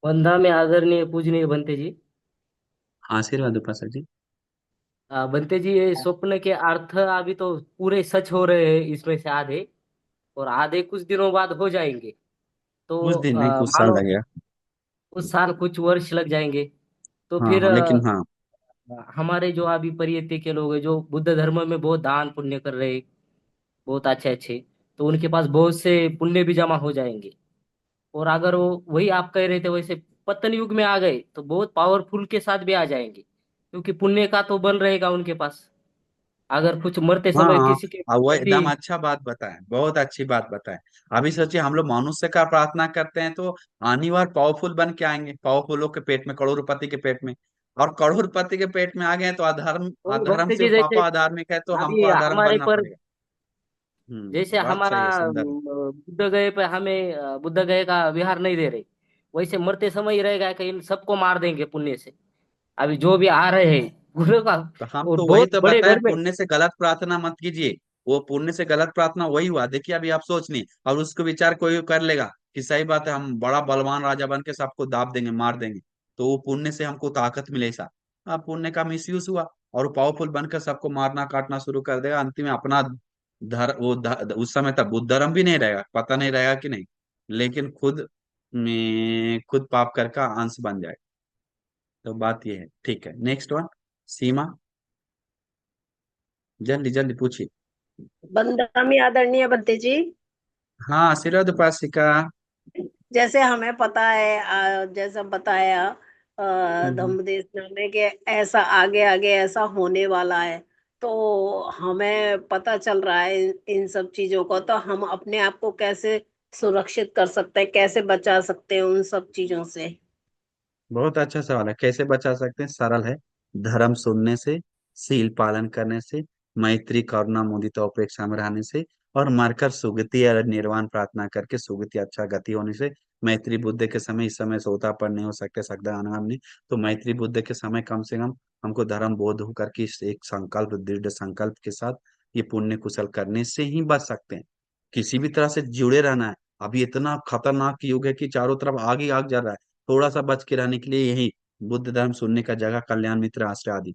वंदा में आदरणीय पूजनीय बनते जी। आशीर्वाद उपासक जी। बनते जी, ये स्वप्न के अर्थ अभी तो पूरे सच हो रहे हैं, इसमें से आधे, और आधे कुछ दिनों बाद हो जाएंगे। तो कुछ दिन नहीं, कुछ साल मानो लगेगा। कुछ साल कुछ वर्ष लग जाएंगे। तो हाँ फिर हाँ, लेकिन हाँ। हमारे जो अभी परियति के लोग हैं, जो बुद्ध धर्म में बहुत दान पुण्य कर रहे हैं, बहुत अच्छे अच्छे, तो उनके पास बहुत से पुण्य भी जमा हो जाएंगे। और अगर वो वही आप कह रहे थे वैसे पतन युग में आ गए तो बहुत पावरफुल के साथ भी आ जाएंगे, क्योंकि पुण्य का तो बल रहेगा उनके पास। अगर कुछ मरते हाँ समय हाँ, किसी के वो भी। एकदम अच्छा बात बताए, बहुत अच्छी बात बताए। अभी सोचिए, हम लोग मनुष्य का प्रार्थना करते हैं तो अनिवार्य पावरफुल बन के आएंगे, पावरफुलों के पेट में, करोड़पति के पेट में। और करोड़पति के पेट में आ गए तो अधर्म, तो अधर्म भक्त से जी, जैसे पापा अधार्मिक है तो अभी हमको अधर्म हमारे बनना पर, पड़ेगा। जैसे बात हमारा सही है, सुंदर। बुद्ध गए पे हमें बुद्ध गए का विहार नहीं दे रहे, वैसे मरते समय ही रहेगा कि इन सबको मार देंगे पुण्य से। अभी जो भी आ रहे हैं गुरु का, तो हम और तो वही बहुत तो बड़े बताएं, घर में। पुण्य से गलत प्रार्थना मत कीजिए। वो पुण्य से गलत प्रार्थना वही हुआ, देखिए अभी आप सोच नहीं, और उसको विचार कोई कर लेगा कि सही बात है, हम बड़ा बलवान राजा बन के सबको दाब देंगे, मार देंगे, तो वो पुण्य से हमको ताकत मिले सा। पुण्य का मिसयूज हुआ, और वो पावरफुल बनकर सबको मारना काटना शुरू कर देगा, अंतिम में अपना उस समय तक बुद्ध धर्म भी नहीं रहेगा, पता नहीं रहेगा कि नहीं, लेकिन खुद में खुद पाप कर का अंश बन जाए। तो बात ये है, ठीक है, नेक्स्ट वन। सीमा, जल्दी जल्दी पूछिए। बंदा में आदरणीय बनते जी। हाँ, आशीर्वाद उपासिका। जैसे हमें पता है, जैसा बताया हम्म। धम्मदेश में कि ऐसा आगे आगे ऐसा होने वाला है। तो हमें पता चल रहा है इन सब चीजों को, तो हम अपने आप को कैसे सुरक्षित कर सकते हैं, कैसे बचा सकते हैं उन सब चीजों से। बहुत अच्छा सवाल है, कैसे बचा सकते हैं? सरल है। धर्म सुनने से, सील पालन करने से, मैत्री करुणा मुदिता उपेक्षा में रहने से, और मरकर सुगति या निर्वाण प्रार्थना करके सुगति अच्छा गति होने से। मैत्री बुद्ध के समय, इस समय सोतापन नहीं हो सकते, सकदा अनाम नहीं। तो मैत्री बुद्ध के समय कम से कम हमको धर्म बोध होकर के इस एक संकल्प, दृढ़ संकल्प के साथ ये पुण्य कुशल करने से ही बच सकते हैं। किसी भी तरह से जुड़े रहना है। अभी इतना खतरनाक युग है कि चारों तरफ आग ही आग जल रहा है। थोड़ा सा बच के रहने के लिए यही बुद्ध धर्म सुनने का जगह, कल्याण मित्र आश्रय आदि।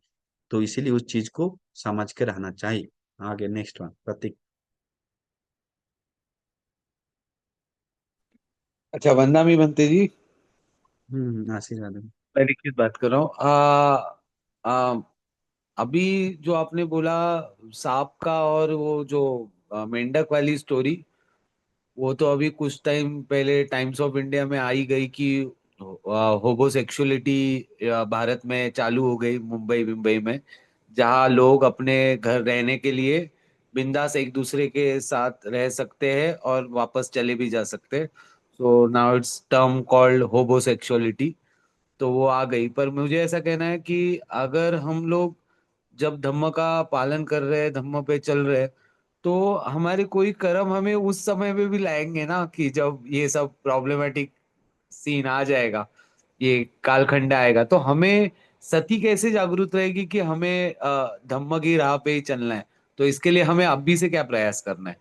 तो इसीलिए उस चीज को समझ के रहना चाहिए। आगे नेक्स्ट वन, प्रतीक। अच्छा, वंदा में बनते जी। आशीर्वाद। मैं लिखित बात कर रहा हूँ। आ, अभी जो आपने बोला सांप का, और वो जो मेंढक वाली स्टोरी, वो तो अभी कुछ टाइम पहले टाइम्स ऑफ इंडिया में आई गई कि होमोसेक्सुअलिटी भारत में चालू हो गई, मुंबई मुंबई में, जहाँ लोग अपने घर रहने के लिए बिंदास एक दूसरे के साथ रह सकते हैं और वापस चले भी जा सकते हैं। So now it's term called homosexuality. तो वो आ गई, पर मुझे ऐसा कहना है कि अगर हम लोग जब धम्म का पालन कर रहे हैं, धम्म पे चल रहे हैं, तो हमारे कोई कर्म हमें उस समय में भी लाएंगे ना, कि जब ये सब प्रॉब्लमेटिक सीन आ जाएगा, ये कालखंड आएगा, तो हमें सती कैसे जागरूक रहेगी कि हमें धम्म की राह पे ही चलना है। तो इसके लिए हमें अभी से क्या प्रयास करना है?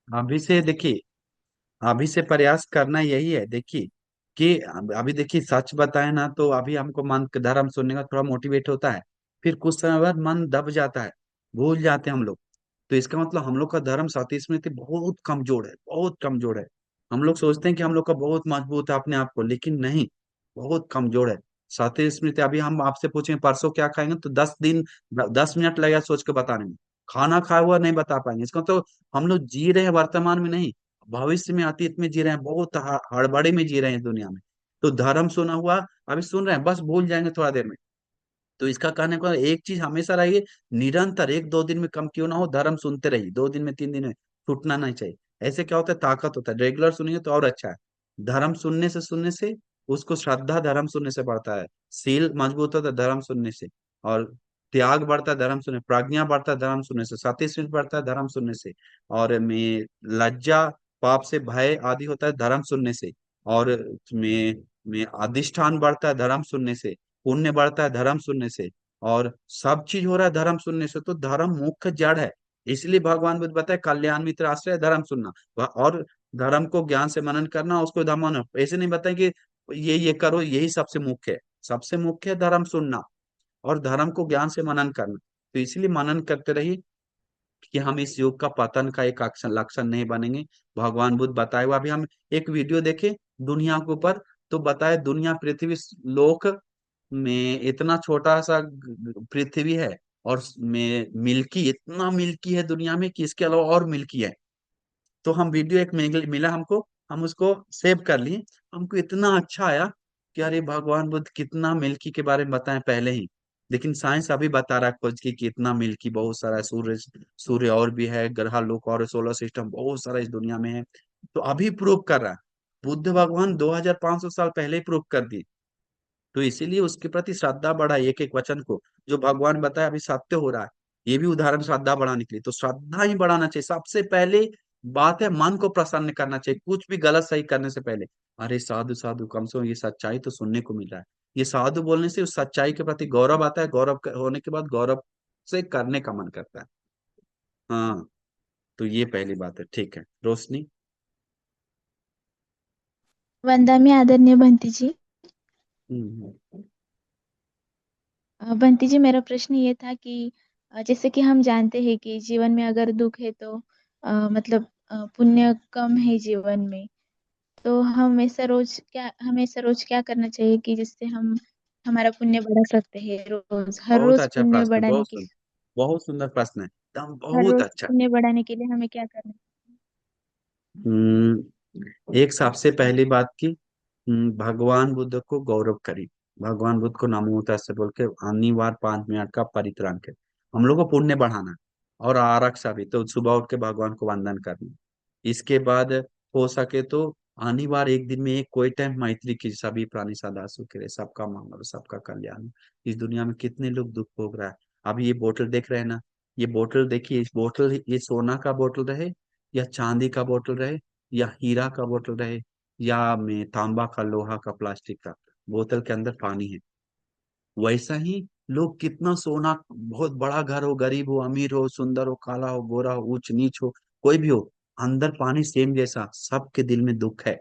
अभी से देखिए, अभी से प्रयास करना यही है, देखिए कि अभी देखिए, सच बताए ना तो अभी हमको मन धर्म सुनने का थोड़ा मोटिवेट होता है, फिर कुछ समय बाद मन दब जाता है, भूल जाते हैं हम लोग। तो इसका मतलब हम लोग का धर्म साथी स्मृति बहुत कमजोर है, बहुत कमजोर है। हम लोग सोचते हैं कि हम लोग का बहुत मजबूत है अपने आप को, लेकिन नहीं, बहुत कमजोर है। साथी स्मृति, अभी हम आपसे पूछें परसों क्या खाएंगे तो 10 दिन, 10 मिनट लगेगा सोच के बताने में। खाना खाया हुआ नहीं बता पाएंगे, इसका तो हम लोग जी रहे हैं वर्तमान में, नहीं भविष्य में, अतीत में जी रहे हैं, बहुत हड़बड़ी में जी रहे हैं दुनिया में। तो धर्म सुना हुआ अभी सुन रहे हैं, बस भूल जाएंगे थोड़ा देर में। तो इसका कहने का एक चीज हमेशा रहिए, निरंतर 1-2 दिन में कम क्यों ना हो, धर्म सुनते रहिए, 2 दिन में 3 दिन में, छूटना नहीं चाहिए। ऐसे क्या होता है, ताकत होता है, रेगुलर सुनिए तो और अच्छा है। धर्म सुनने से उसको श्रद्धा धर्म सुनने से बढ़ता है, सील मजबूत होता है धर्म सुनने से, और त्याग बढ़ता है धर्म सुनने, प्रज्ञा बढ़ता है धर्म सुनने से, सतीस्वीर बढ़ता है धर्म सुनने से, और में लज्जा, पाप से भय आदि होता है धर्म सुनने से, और में अधिष्ठान बढ़ता है धर्म सुनने से, पुण्य बढ़ता है धर्म सुनने से, और सब चीज हो रहा है धर्म सुनने से। तो धर्म मुख्य जड़ है। इसलिए भगवान बुद्ध बताए, कल्याण मित्र आश्रय धर्म सुनना। और धर्म को ज्ञान से मनन करना, उसको धर्म, ऐसे नहीं बताए कि ये करो, यही सबसे मुख्य है। सबसे मुख्य है धर्म सुनना और धर्म को ज्ञान से मनन करना। तो इसीलिए मनन करते रहिए कि हम इस युग का पतन का एक लक्षण नहीं बनेंगे। भगवान बुद्ध बताए हुआ, अभी हम एक वीडियो देखे दुनिया के ऊपर, तो बताए दुनिया पृथ्वी लोक में इतना छोटा सा पृथ्वी है, और में मिल्की, इतना मिल्की है दुनिया में कि इसके अलावा और मिल्की है। तो हम वीडियो एक मिला हमको, हम उसको सेव कर लिए। हमको इतना अच्छा आया कि अरे भगवान बुद्ध कितना मिल्की के बारे में बताएं पहले ही। लेकिन साइंस अभी बता रहा है खोज की कि इतना मिल्की बहुत सारा है, सूर्य सूर्य और भी है, ग्रह लोक और सोलर सिस्टम बहुत सारा इस दुनिया में है। तो अभी प्रूव कर रहा है। बुद्ध भगवान 2500 साल पहले ही प्रूव कर दिए। तो इसीलिए उसके प्रति श्रद्धा बढ़ाई, एक एक वचन को जो भगवान बताया अभी सत्य हो रहा है। ये भी उदाहरण श्रद्धा बढ़ाने के लिए, तो श्रद्धा ही बढ़ाना चाहिए सबसे पहले। बात है मन को प्रसन्न करना चाहिए, कुछ भी गलत सही करने से पहले। अरे साधु साधु, कम से कम ये सच्चाई तो सुनने को मिल रहा है। ये साधु बोलने से उस सच्चाई के प्रति गौरव आता है, गौरव होने के बाद गौरव से करने का मन करता है। हाँ, तो ये पहली बात है। ठीक है रोशनी। वंदनीय आदरणीय बंटी जी। हम्म। बंटी जी, मेरा प्रश्न ये था कि जैसे कि हम जानते हैं कि जीवन में अगर दुख है तो मतलब पुण्य कम है जीवन में। तो हमें ऐसा रोज क्या करना चाहिए कि जिससे हम हमारा पुण्य बढ़ा सकते हैं, रोज हर बहुत रोज अच्छा पुण्य प्रश्न, बढ़ाने के बहुत सुंदर प्रश्न है, एकदम हर बहुत रोज अच्छा। पुण्य बढ़ाने के लिए हमें क्या करना एक सबसे पहली बात की, भगवान बुद्ध को गौरव करी। भगवान बुद्ध को नमो तस्से बोल के अनिवार्य 5 मिनट का परित्राण के हम लोग को पुण्य बढ़ाना है। और आरक्षा भी, तो सुबह उठ के भगवान को वंदन करना। इसके बाद हो सके तो अनिवार्य एक दिन में एक कोई टाइम मैत्री की, सभी प्राणी सदा सुखी रहे, सबका मंगल हो, सबका कल्याण हो। इस दुनिया में कितने लोग दुख भोग रहा है। अभी ये बोतल देख रहे हैं ना, ये बोतल देखिए, इस बोतल, ये सोना का बोतल रहे या चांदी का बोतल रहे या हीरा का बोतल रहे या में तांबा का, लोहा का, प्लास्टिक का, बोतल के अंदर पानी है। वैसा ही लोग कितना सोना, बहुत बड़ा घर हो, गरीब हो, अमीर हो, सुंदर हो, काला हो, गोरा हो, ऊंच नीच हो, कोई भी हो, अंदर पानी सेम जैसा, सबके दिल में दुख है।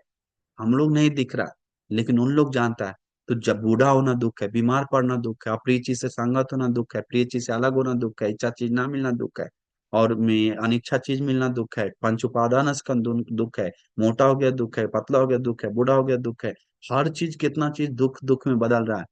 हम लोग नहीं दिख रहा, लेकिन उन लोग जानता है। तो जब बूढ़ा होना दुख है, बीमार पड़ना दुख है, अप्रिय चीज से संगत होना दुख है, प्रिय चीज से अलग होना दुख है, इच्छा चीज ना मिलना दुख है, और में अनिच्छा चीज मिलना दुख है, पंच उपादानस्कंध दुख है, मोटा हो गया दुख है, पतला हो गया दुख है, बूढ़ा हो गया दुख है। हर चीज, कितना चीज दुख दुख में बदल रहा है।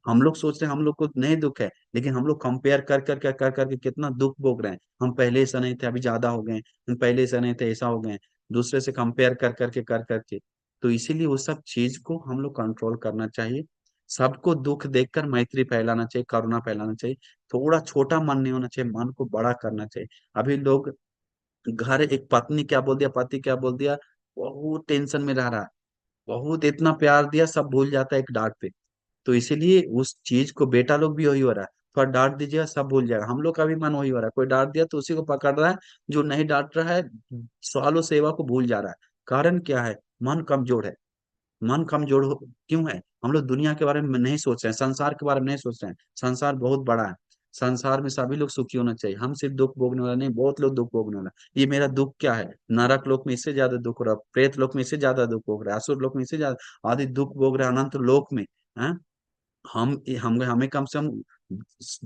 हम लोग सोचते हैं हम लोग को नहीं दुख है, लेकिन हम लोग कंपेयर कर करके कितना दुख भोग रहे हैं। हम पहले ऐसा नहीं थे, अभी ज्यादा हो गए, हम पहले ऐसा नहीं थे, ऐसा हो गए, दूसरे से कंपेयर कर करके। तो इसीलिए वो सब चीज को हम लोग कंट्रोल करना चाहिए। सबको दुख देखकर मैत्री फैलाना चाहिए, करुणा फैलाना चाहिए। थोड़ा छोटा मन नहीं होना चाहिए, मन को बड़ा करना चाहिए। अभी लोग घर, एक पत्नी क्या बोल दिया, पति क्या बोल दिया, बहुत टेंशन में रह रहा है, बहुत इतना प्यार दिया, सब भूल जाता है एक डांट पे। तो इसीलिए उस चीज को, बेटा लोग भी वही हो रहा है, थोड़ा डांट दीजिएगा सब भूल जाएगा। हम लोग का भी मन वही हो रहा है, कोई डांट दिया तो उसी को पकड़ रहा है, जो नहीं डांट रहा है सालों सेवा को भूल जा रहा है। कारण क्या है? मन कमजोर है। मन कमजोर क्यों है? हम लोग दुनिया के बारे में नहीं सोच रहे हैं, संसार के बारे में नहीं सोच रहे हैं। संसार बहुत बड़ा है, संसार में सभी लोग सुखी होना चाहिए। हम सिर्फ दुख भोगने वाला नहीं, बहुत लोग दुख भोगने वाला। ये मेरा दुख क्या है? नरक लोक में इससे ज्यादा दुख हो रहा है, प्रेत लोक में इससे ज्यादा दुख भोग रहा है, असुर लोक में इससे ज्यादा आदि दुख भोग रहे हैं, अनंत लोक में है। हम हमें कम से कम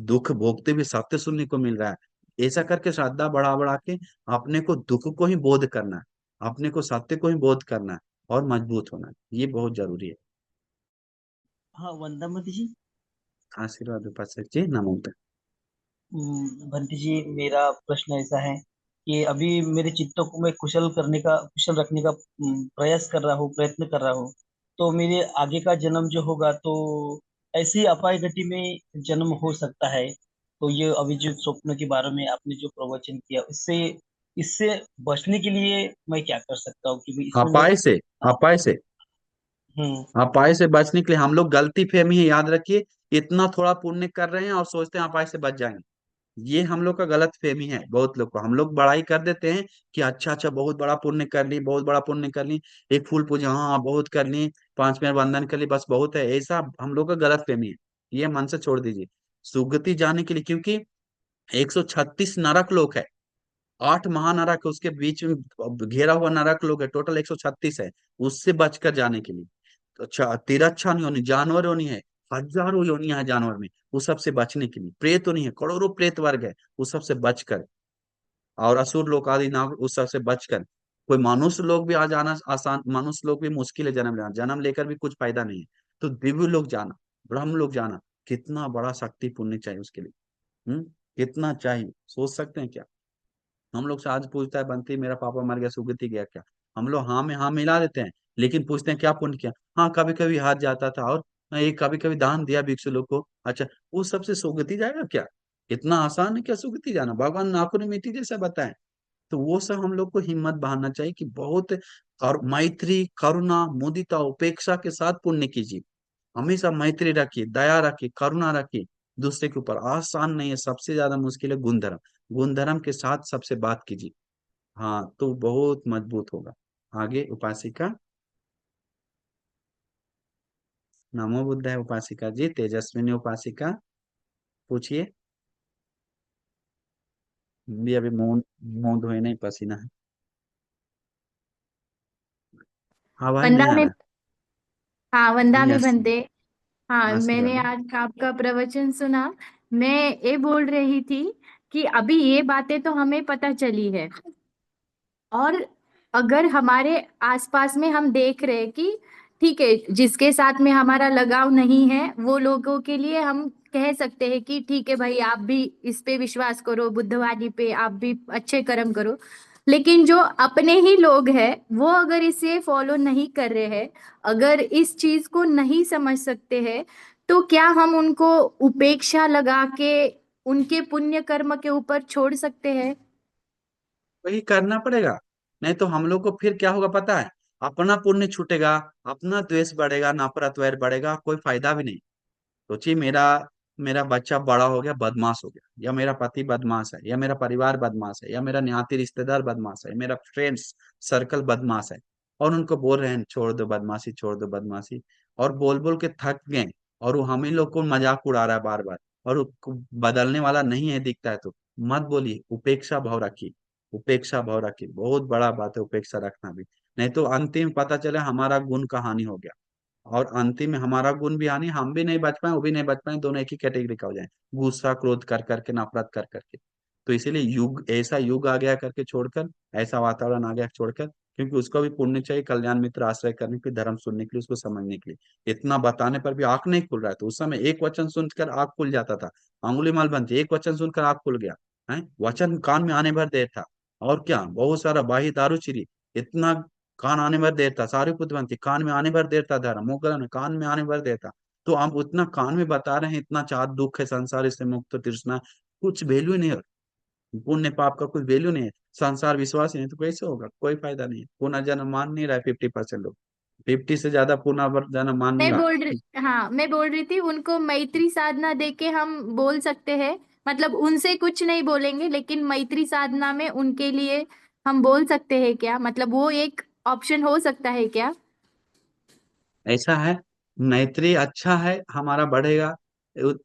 दुख भोगते हुए सत्य सुनने को मिल रहा है। ऐसा करके श्रद्धा बढ़ा बढ़ा के अपने को दुख को ही बोध करना है, अपने को सत्य को ही बोध करना है, और मजबूत होना है। ये बहुत जरूरी है। हाँ, वंदना जी। आशीर्वाद उपासक जी, नमो तक। बंटी जी, मेरा प्रश्न ऐसा है कि अभी मेरे चित्त को मैं कुशल रखने का प्रयास कर रहा हूँ, प्रयत्न कर रहा हूँ। तो मेरे आगे का जन्म जो होगा तो ऐसे ही अपाय घटी में जन्म हो सकता है। तो ये अभी जो स्वप्न के बारे में आपने जो प्रवचन किया, इससे इससे बचने के लिए मैं क्या कर सकता हूँ कि इसमें मैं अपाय से, अपाय से, हम्म अपाय से बचने के लिए हम लोग गलती फहमी है, याद रखिए। इतना थोड़ा पुण्य कर रहे हैं और सोचते हैं अपाय से बच जाएंगे। ये हम लोग का गलत फहमी है। बहुत लोग को हम लोग बड़ाई कर देते हैं कि अच्छा अच्छा बहुत बड़ा पुण्य कर ली, बहुत बड़ा पुण्य कर ली, एक फूल पूजा, हाँ बहुत कर ली, 5 मिनट वंदन कर ली, बस बहुत है। ऐसा हम लोग का गलत फहमी है, ये मन से छोड़ दीजिए। सुगति जाने के लिए, क्योंकि 136 नरक लोक है, 8 महानरक है, उसके बीच में घेरा हुआ नरक लोग है, टोटल 136 है। उससे बचकर जाने के लिए तो अच्छा, तिरच्छा नहीं होनी, जानवर होनी है, हजारों योनियां है जानवर में, उस सब से बचने के लिए। प्रेत होनी है, करोड़ों प्रेत वर्ग है, उस सब से बचकर। और असुर लोग आदि नाग, उस सब से बचकर। कोई मनुष्य लोग भी आ जाना आसान, मनुष्य लोग भी मुश्किल है जन्म लेना, जन्म लेकर भी कुछ फायदा नहीं है। तो दिव्य लोग जाना, ब्रह्म लोग जाना, कितना बड़ा शक्ति पुण्य चाहिए उसके लिए। हम्म, कितना चाहिए, सोच सकते हैं क्या? हम लोग से आज पूछता है बंटी मेरा पापा मर गया, सुगति गया क्या? हम लोग हाँ में हाँ मिला देते हैं, लेकिन पूछते हैं क्या पुण्य किया? हाँ कभी कभी हाथ जाता था, और एक कभी कभी दान दिया भिक्षु लोग को, अच्छा वो सबसे सुगति जाएगा क्या? इतना आसान है क्या सुगति जाना? भगवान नाखून मिट्टी जैसा बताए। तो वो सब हम लोग को हिम्मत बहाना चाहिए कि बहुत, और मैत्री करुणा मुदिता उपेक्षा के साथ पुण्य कीजिए। हमेशा मैत्री रखिए, दया रखिए, करुणा रखिए दूसरे के ऊपर। आसान नहीं है, सबसे ज्यादा मुश्किल है गुण धर्म। गुण धर्म के साथ सबसे बात कीजिए, हाँ तो बहुत मजबूत होगा। आगे उपासिका। नमो बुद्धाय उपासिका जी। तेजस्विनी उपासिका, पूछिए। भी अभी मुंह मुंह धोए नहीं, पसीना है, आवाज वंदा नहीं आ में, रहा। हाँ वंदा में यस, बनते। हाँ, मैंने आशीर्वाद। आज आपका प्रवचन सुना। मैं ये बोल रही थी कि अभी ये बातें तो हमें पता चली है, और अगर हमारे आसपास में हम देख रहे हैं कि ठीक है, जिसके साथ में हमारा लगाव नहीं है वो लोगों के लिए हम कह सकते हैं कि ठीक है भाई, आप भी इस पे विश्वास करो, बुद्धवादी पे आप भी अच्छे कर्म करो। लेकिन जो अपने ही लोग हैं वो अगर इसे फॉलो नहीं कर रहे हैं, अगर इस चीज को नहीं समझ सकते हैं, तो क्या हम उनको उपेक्षा लगा के उनके पुण्य कर्म के ऊपर छोड़ सकते हैं? वही करना पड़ेगा, नहीं तो हम लोग को फिर क्या होगा पता है? अपना पुण्य छूटेगा, अपना द्वेष बढ़ेगा, नफरत वैर बढ़ेगा, कोई फायदा भी नहीं। सोचिए, मेरा मेरा बच्चा बड़ा हो गया, बदमाश हो गया, या मेरा पति बदमाश है, या मेरा परिवार बदमाश है, या मेरा न्याती रिश्तेदार बदमाश है, मेरा फ्रेंड्स सर्कल बदमाश है, और उनको बोल रहे हैं छोड़ दो बदमाशी, छोड़ दो बदमाशी, और बोल बोल के थक गए, और वो हम ही लोग को मजाक उड़ा रहा है बार बार, और वो बदलने वाला नहीं है दिखता है, तो मत बोलिए, उपेक्षा भाव रखिए। उपेक्षा भाव रखिए, बहुत बड़ा बात है उपेक्षा रखना भी। नहीं तो अंतिम पता चले हमारा गुण का हानि हो गया, और अंतिम में हमारा गुण भी हानि, हम भी नहीं बच पाए, वो भी नहीं बच पाए, दोनों एक ही कैटेगरी का हो जाए, गुस्सा क्रोध कर करके, नफरत कर करके। तो इसीलिए युग, ऐसा युग आ गया करके छोड़कर, ऐसा वातावरण आ गया छोड़कर, क्योंकि उसको भी पुण्य चाहिए, कल्याण मित्र आश्रय करने के लिए, धर्म सुनने के लिए, उसको समझने के लिए। इतना बताने पर भी आंख नहीं खुल रहा है, तो उस समय एक वचन सुनकर आंख खुल जाता था। अंगुली माल बनती, एक वचन सुनकर आंख खुल गया है, वचन कान में आने भर देर था। और क्या, बहुत सारा बाही दारू चिरी, इतना कान आने भर देर था। सारी पुत्रवंती कान में आने भर देर था, धर्म मोकरण कान में आने भर देर था। तो हम उतना कान में बता रहे हैं, इतना चार दुख है संसार से मुक्त तृष्णा, कुछ वैल्यू नहीं है। पुण्य पाप का कुछ वैल्यू नहीं है, संसार विश्वास ही नहीं, तो कैसे होगा? कोई फायदा नहीं है। पुनर्जन्म मान नहीं रहा है 50% लोग, 50 से ज्यादा पुनर्जन्म मान नहीं मैं रहा। बोल रही हाँ, मैं बोल रही थी उनको मैत्री साधना देके हम बोल सकते हैं। मतलब उनसे कुछ नहीं बोलेंगे, लेकिन मैत्री साधना में उनके लिए हम बोल सकते हैं क्या? मतलब वो एक ऑप्शन हो सकता है क्या? ऐसा है, मैत्री अच्छा है, हमारा बढ़ेगा।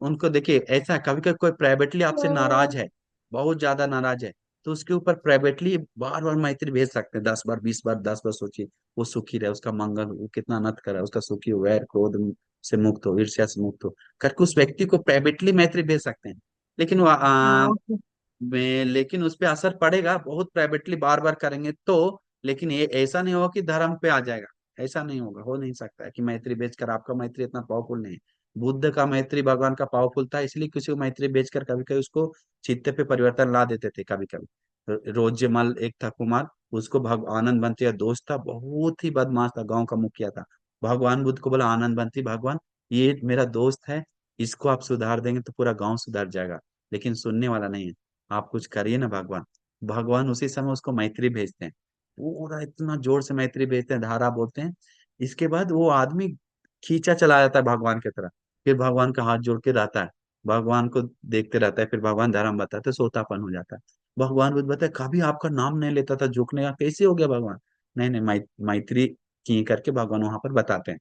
उनको देखिए, ऐसा है, कभी कभी कोई प्राइवेटली आपसे नाराज है, बहुत ज्यादा नाराज है, तो उसके ऊपर प्राइवेटली बार बार मैत्री भेज सकते हैं, 10 बार 20 बार 10 बार, सोचिए वो सुखी रहे, उसका मंगल हो, वो कितना नत करे, उसका सुखी हो, वैर क्रोध से मुक्त हो, ईर्ष्या से मुक्त हो, करके उस व्यक्ति को प्राइवेटली मैत्री भेज सकते हैं। लेकिन वो हाँ। लेकिन उस पर असर पड़ेगा, बहुत प्राइवेटली बार बार करेंगे तो। लेकिन ये ऐसा नहीं होगा कि धर्म पे आ जाएगा, ऐसा नहीं होगा, हो नहीं सकता है कि मैत्री बेचकर। आपका मैत्री इतना पावरफुल नहीं है। बुद्ध का मैत्री भगवान का पावरफुल था, इसलिए किसी को मैत्री बेचकर कभी कभी उसको चित्त पे परिवर्तन ला देते थे कभी कभी। रोज्यमल एक था कुमार, उसको आनंद बंती का दोस्त था, बहुत ही बदमाश था, गांव का मुखिया था। भगवान बुद्ध को बोला, आनंद बंती भगवान, ये मेरा दोस्त है, इसको आप सुधार देंगे तो पूरा गांव सुधर जाएगा। लेकिन सुनने वाला नहीं है, आप कुछ करिए ना भगवान। भगवान उसी समय उसको मैत्री भेजते हैं, पूरा इतना जोर से मैत्री भेजते हैं, धारा बोलते हैं। इसके बाद वो आदमी खींचा चला जाता है भगवान की तरफ, फिर भगवान का हाथ जोड़ के रहता है, भगवान को देखते रहता है, फिर भगवान धर्म बताते, सोतापन हो जाता है। भगवान बुद्ध बताए, कभी आपका नाम नहीं लेता था, झुकने का कैसे हो गया भगवान? नहीं नहीं, मैत्री की करके भगवान वहां पर बताते हैं।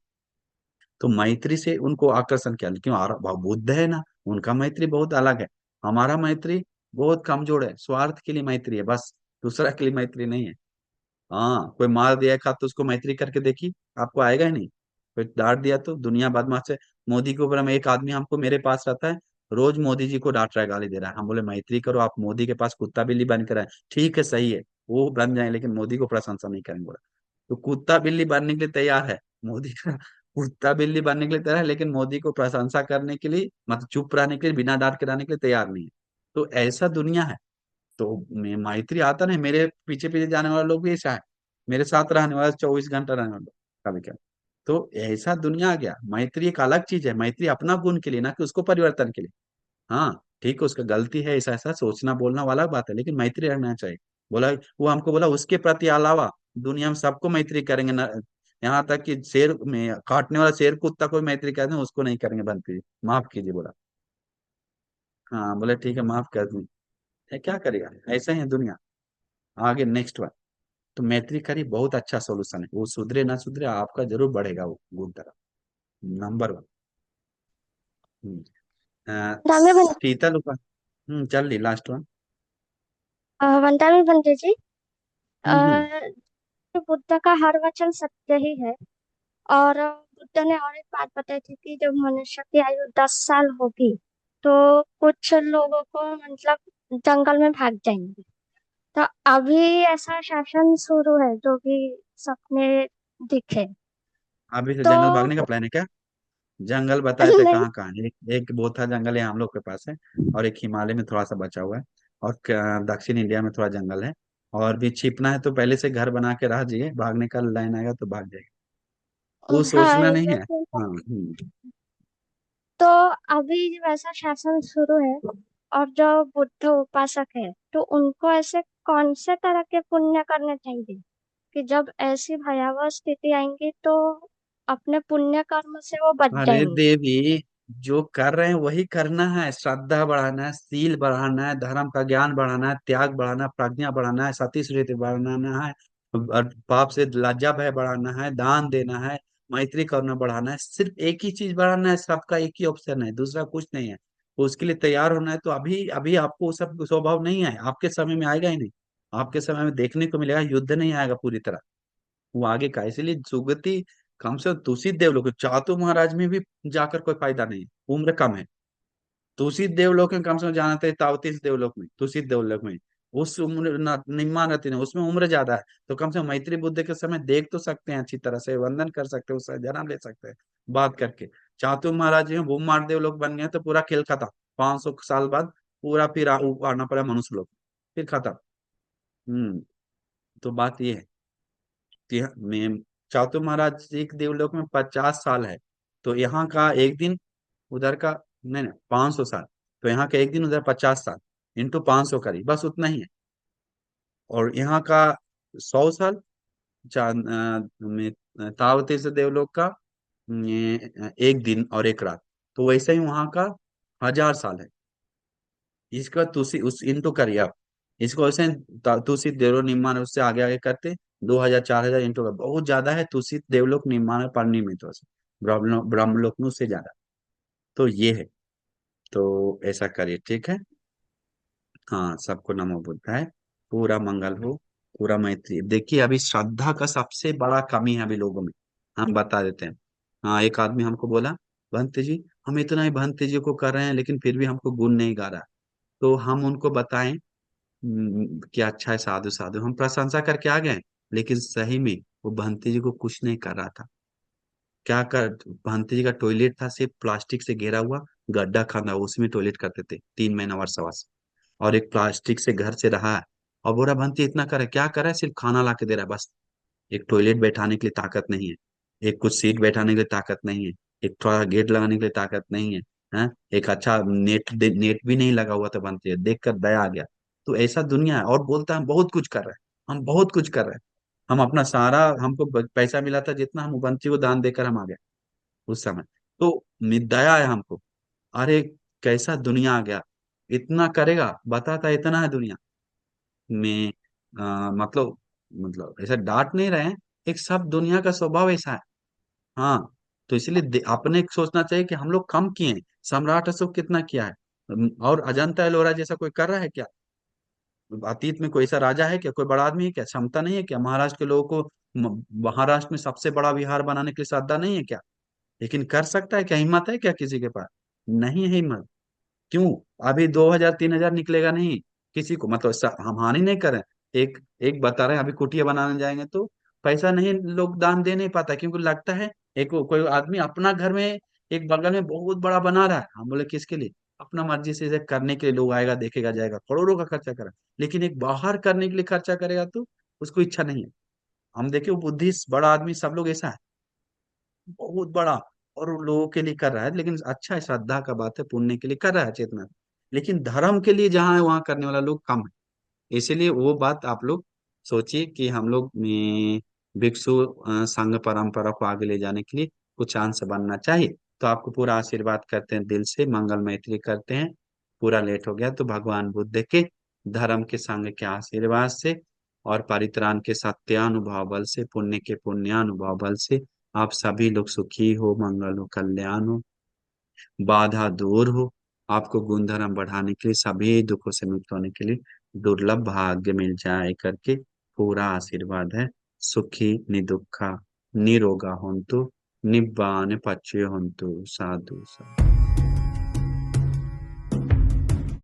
तो मैत्री से उनको आकर्षण किया, लेकिन बुद्ध है ना, उनका मैत्री बहुत अलग है। हमारा मैत्री बहुत कमजोर है, स्वार्थ के लिए मैत्री है बस। दूसरा के लिए मैत्री नहीं है। हाँ, कोई मार दिया खा तो उसको मैत्री करके देखी, आपको आएगा ही नहीं। कोई डांट दिया तो दुनिया बदमाश है। मोदी के ऊपर हम एक आदमी हमको मेरे पास रहता है, रोज मोदी जी को डांट रहा है, गाली दे रहा है। हम बोले मैत्री करो, आप मोदी के पास कुत्ता बिल्ली बन कर आए, ठीक है सही है, वो बन जाए, लेकिन मोदी को प्रशंसा नहीं करेंगे। बोला तो कुत्ता बिल्ली बनने के लिए तैयार है मोदी का, कुत्ता बिल्ली बनने के लिए तैयार है, लेकिन मोदी को प्रशंसा करने के लिए, मतलब चुप रहने के लिए, बिना डांट के रहने के लिए तैयार नहीं है। तो ऐसा दुनिया है। तो मैत्री आता नहीं, मेरे पीछे पीछे जाने वाले लोग भी ऐसा है, मेरे साथ रहने वाले 24 घंटा रहने वाले लोग कभी क्या। तो ऐसा दुनिया आ गया। मैत्री एक अलग चीज है, मैत्री अपना गुण के लिए, ना कि उसको परिवर्तन के लिए। हाँ ठीक है, उसका गलती है, ऐसा ऐसा सोचना बोलना वाला बात है, लेकिन मैत्री रहना चाहिए। बोला, वो हमको बोला उसके प्रति अलावा दुनिया में सबको मैत्री करेंगे ना, यहाँ तक कि शेर में काटने वाला शेर कुत्ता को भी मैत्री कहते हैं, उसको नहीं करेंगे, बंद कीजिए, माफ कीजिए। बोला हाँ, बोले ठीक है माफ कर दी। क्या करेगा, ऐसा ही है दुनिया। आगे नेक्स्ट वन। तो मैत्री करिए, बहुत अच्छा सॉल्यूशन है। वो सुधरे ना सुधरे, आपका जरूर बढ़ेगा वो गुड तरह। Number one. दामे बन शीतल उपा। चल ली लास्ट वन। बनता में बनते जी। हम्म। बुद्ध का हर वचन सत्य ही है। और बुद्ध ने और एक बात बताई थी कि जब मनुष्य की आयु 10 साल होगी तो कुछ लोगों को मतलब जंगल में भाग जाएंगे। तो अभी ऐसा शासन शुरू है जो कि सपने दिखे। अभी से तो जंगल भागने का प्लान है क्या? जंगल बताए थे नहीं। कहाँ कहाँ है? एक एक बोथा जंगल है हम लोग के पास है, और एक हिमालय में थोड़ा सा बचा हुआ है, और दक्षिण इंडिया में थोड़ा जंगल है। और भी छिपना है तो पहले से घर बना के रह जाइए, भागने का लाइन आएगा तो भाग जाएगा। वो हाँ सोचना नहीं ये है। हाँ। तो अभी वैसा शासन शुरू है। और जो बुद्ध उपासक है तो उनको ऐसे कौन से तरह के पुण्य करने चाहिए कि जब ऐसी भयावह स्थिति आएंगी तो अपने पुण्य कर्म से वो बच अरे जाएंगे। देवी, जो कर रहे हैं वही करना है। श्रद्धा बढ़ाना है, सील बढ़ाना है, धर्म का ज्ञान बढ़ाना है, त्याग बढ़ाना, प्रज्ञा बढ़ाना है, सती स्मृति बढ़ाना है, और पाप से लज्जा भय बढ़ाना है, दान देना है, मैत्री करना बढ़ाना है। सिर्फ एक ही चीज बढ़ाना है, सबका एक ही ऑप्शन है, दूसरा कुछ नहीं है। तो उसके लिए तैयार होना है। तो अभी अभी आपको वो सब स्वभाव नहीं है, आपके समय में आएगा ही नहीं। आपके समय में देखने को मिलेगा, युद्ध नहीं आएगा पूरी तरह, वो आगे का। इसलिए सुगति कम से कम तुषित देवलोक, चातु महाराज में भी जाकर कोई फायदा नहीं है, उम्र कम है। तुषित देवलोक में कम से कम जाना चाहिए, तावतीस देवलोक में, तुषित देवलोक में उस उम्र निम्न रहती नहीं, उसमें उम्र ज्यादा है। तो कम से कम मैत्री बुद्ध के समय देख तो सकते हैं, अच्छी तरह से वंदन कर सकते हैं, उससे जन्म ले सकते हैं बात करके। चातु महाराज जी वो मार देवलोक बन गए तो पूरा खेल खत्म। 500 साल बाद पूरा फिर आना पड़ा मनुष्य लोक, फिर खत्म। तो बात ये है कि में चातु महाराज जी के देवलोक में 50 साल है, तो यहाँ का एक दिन, उधर का नहीं नहीं 500 साल, तो यहाँ का एक दिन, उधर 50 साल, इंटू 500 करी, बस उतना ही है। और यहाँ का 100 साल, में तावती से देवलोक का एक दिन और एक रात, तो वैसे ही वहाँ का 1000 साल है। इसका तुसी उस इंटू करिए आप, इसको ऐसे तुसी देवलोक निर्माण उससे आगे आगे करते 2000 4000 इंटू का बहुत ज्यादा है। तुसी देवलोक निर्माण परिनिमित तो से ब्रह्मलोक में उससे ज्यादा। तो ये है। तो ऐसा करिए, ठीक है। हाँ, सबको नमो बुद्धाय। पूरा मंगल हो, पूरा मैत्री। देखिए अभी श्रद्धा का सबसे बड़ा कमी है अभी लोगों में, हम बता देते हैं। हाँ, एक आदमी हमको बोला, भंते जी हम इतना ही भंते जी को कर रहे हैं, लेकिन फिर भी हमको गुण नहीं गा रहा। तो हम उनको बताएं कि अच्छा है, साधु साधु, हम प्रशंसा करके आ गए, लेकिन सही में वो भंते जी को कुछ नहीं कर रहा था। क्या कर, भंते जी का टॉयलेट था सिर्फ प्लास्टिक से घेरा हुआ, गड्ढा खाना, उसमें टॉयलेट करते थे 3 महीना वर्षवास। और एक प्लास्टिक से घर से रहा है। और बोरा भंती इतना करे, क्या करे, सिर्फ खाना ला के दे रहा है बस। एक टॉयलेट बैठाने के लिए ताकत नहीं है, एक कुछ सीट बैठाने के लिए ताकत नहीं है, एक थोड़ा गेट लगाने के लिए ताकत नहीं है, हैं? एक अच्छा नेट भी नहीं लगा हुआ था, बनते है देख कर दया आ गया। तो ऐसा दुनिया है, और बोलता है हम बहुत कुछ कर रहे हैं, हम बहुत कुछ कर रहे हैं। हम अपना सारा, हमको पैसा मिला था जितना, हम बंसी को दान देकर हम आ गए उस समय। तो दया है हमको। अरे कैसा दुनिया आ गया, इतना करेगा, बताता इतना है दुनिया में। मतलब ऐसा डांट नहीं रहे हैं, एक सब दुनिया का स्वभाव ऐसा है। हाँ, तो इसलिए अपने सोचना चाहिए कि हम लोग कम किए हैं, सम्राट अशोक कितना किया है, और अजंता एलोरा जैसा कोई कर रहा है क्या? अतीत में कोई ऐसा राजा है क्या, कोई बड़ा आदमी है क्या, क्षमता नहीं है क्या, महाराष्ट्र के लोगों को महाराष्ट्र में सबसे बड़ा विहार बनाने के लिए श्रद्धा नहीं है क्या? लेकिन कर सकता है क्या, हिम्मत है क्या किसी के पास? नहीं है हिम्मत। क्यों? अभी 2,000 3,000 निकलेगा नहीं किसी को, मतलब हम हानि नहीं कर रहे हैं। एक एक बता रहे हैं, अभी कुटिया बनाने जाएंगे तो पैसा नहीं, लोग दान दे नहीं पाता, क्योंकि लगता है एक कोई आदमी अपना घर में एक बगल में बहुत बड़ा बना रहा है, हम बोले किसके लिए, अपना मर्जी से इसे करने के लिए, लोग आएगा देखेगा जाएगा, करोड़ों का खर्चा करा, लेकिन एक बाहर करने के लिए खर्चा करेगा तो उसको इच्छा नहीं है। हम देखे वो बुद्धिस्ट बड़ा आदमी सब लोग ऐसा है, बहुत बड़ा, और वो लोगों के लिए कर रहा है, लेकिन अच्छा है, श्रद्धा का बात है, पुण्य के लिए कर रहा है चेतना। लेकिन धर्म के लिए जहाँ है वहाँ करने वाला लोग कम है। इसीलिए वो बात आप लोग सोचिए कि हम लोग भिक्षु संघ परंपरा को आगे ले जाने के लिए कुछ अंश बनना चाहिए। तो आपको पूरा आशीर्वाद करते हैं, दिल से मंगल मैत्री करते हैं। पूरा लेट हो गया तो भगवान बुद्ध के धर्म के संघ के आशीर्वाद से और परित्राण के सत्यानुभाव बल से, पुण्य के पुण्यानुभाव बल से आप सभी लोग सुखी हो, मंगल हो, कल्याण हो, बाधा दूर हो, आपको गुण धर्म बढ़ाने के लिए, सभी दुखों से मुक्त होने के लिए दुर्लभ भाग्य मिल जाए करके पूरा आशीर्वाद है। सुखी निदुखा निरोगा होन्तु, निब्बान पच्चय होन्तु। साधु साधु।